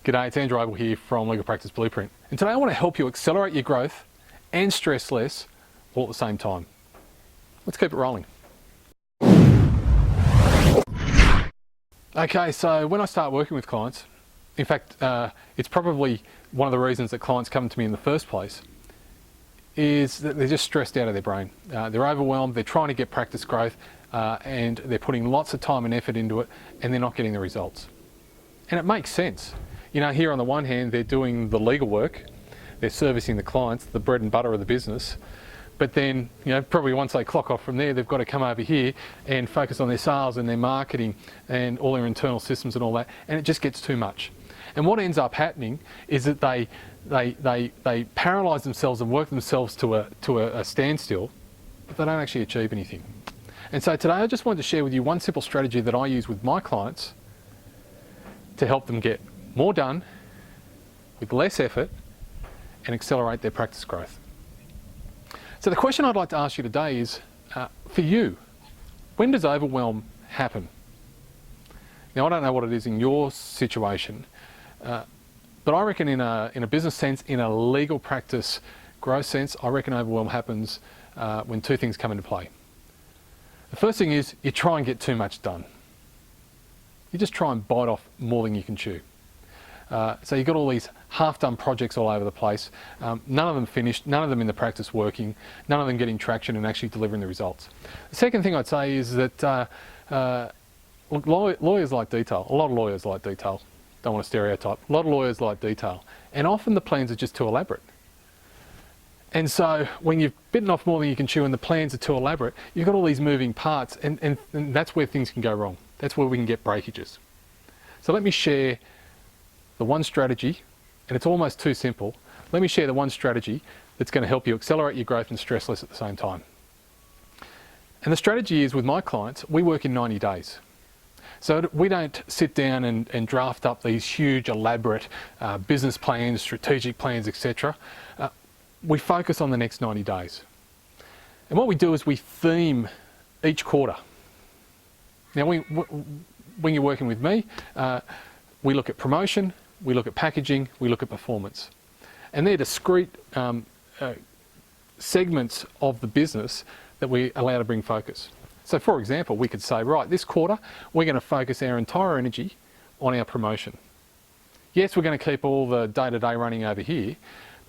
G'day, it's Abel here from Legal Practice Blueprint. And today I want to help you accelerate your growth and stress less all at the same time. Let's keep it rolling. Okay, so when I start working with clients, in fact, it's probably one of the reasons that clients come to me in the first place, is that they're just stressed out of their brain. They're overwhelmed, they're trying to get practice growth, and they're putting lots of time and effort into it, and they're not getting the results. And it makes sense. You know, here on the one hand, they're doing the legal work, they're servicing the clients, the bread and butter of the business, but then, you know, probably once they clock off from there, they've got to come over here and focus on their sales and their marketing and all their internal systems and all that, and it just gets too much. And what ends up happening is that they paralyse themselves and work themselves to a standstill, but they don't actually achieve anything. And so today I just wanted to share with you one simple strategy that I use with my clients to help them get more done with less effort and accelerate their practice growth. So the question I'd like to ask you today is, for you, when does overwhelm happen? Now, I don't know what it is in your situation, but I reckon in a business sense, in a legal practice growth sense, I reckon overwhelm happens when two things come into play. The first thing is you try and get too much done. You just try and bite off more than you can chew. So you've got all these half-done projects all over the place, none of them finished, none of them in the practice working, none of them getting traction and actually delivering the results. The second thing I'd say is that look, lawyers like detail. A lot of lawyers like detail. Don't want to stereotype. A lot of lawyers like detail. And often the plans are just too elaborate. And so when you've bitten off more than you can chew and the plans are too elaborate, you've got all these moving parts, and that's where things can go wrong. That's where we can get breakages. So let me share the one strategy, and it's almost too simple. Let me share the one strategy that's going to help you accelerate your growth and stress less at the same time. And the strategy is, with my clients, we work in 90 days. So we don't sit down and draft up these huge, elaborate business plans, strategic plans, etc. We focus on the next 90 days. And what we do is we theme each quarter. Now, when you're working with me, we look at promotion, we look at packaging, we look at performance. And they're discrete segments of the business that we allow to bring focus. So for example, we could say, right, this quarter, we're going to focus our entire energy on our promotion. Yes, we're going to keep all the day-to-day running over here,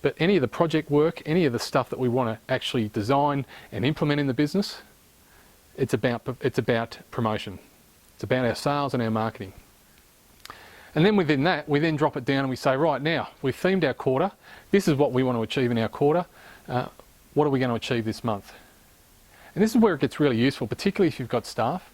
but any of the project work, any of the stuff that we want to actually design and implement in the business, it's about promotion. It's about our sales and our marketing. And then within that, we then drop it down and we say, right, now, we've themed our quarter. This is what we want to achieve in our quarter. What are we going to achieve this month? And this is where it gets really useful, particularly if you've got staff,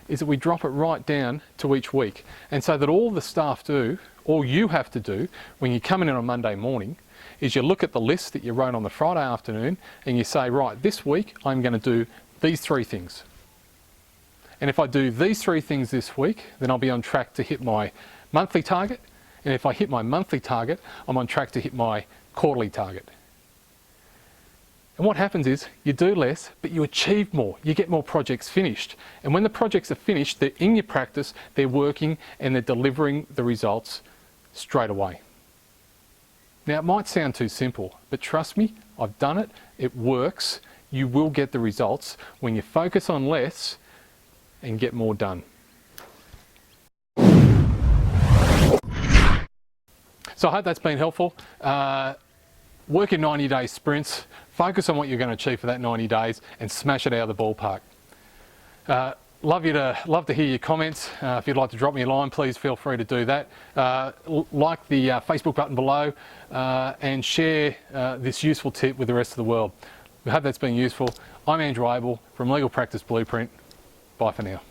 is that we drop it right down to each week. And so that all the staff do, all you have to do when you come in on a Monday morning, is you look at the list that you wrote on the Friday afternoon and you say, right, this week I'm going to do these three things. And if I do these three things this week, then I'll be on track to hit my monthly target. And if I hit my monthly target, I'm on track to hit my quarterly target. And what happens is you do less, but you achieve more. You get more projects finished. And when the projects are finished, they're in your practice, they're working, and they're delivering the results straight away. Now, it might sound too simple, but trust me, I've done it. It works. You will get the results when you focus on less and get more done. So I hope that's been helpful. Work in 90-day sprints, focus on what you're going to achieve for that 90 days and smash it out of the ballpark. Love to hear your comments. If you'd like to drop me a line, please feel free to do that. Like the Facebook button below and share this useful tip with the rest of the world. I hope that's been useful. I'm Abel from Legal Practice Blueprint. Bye for now.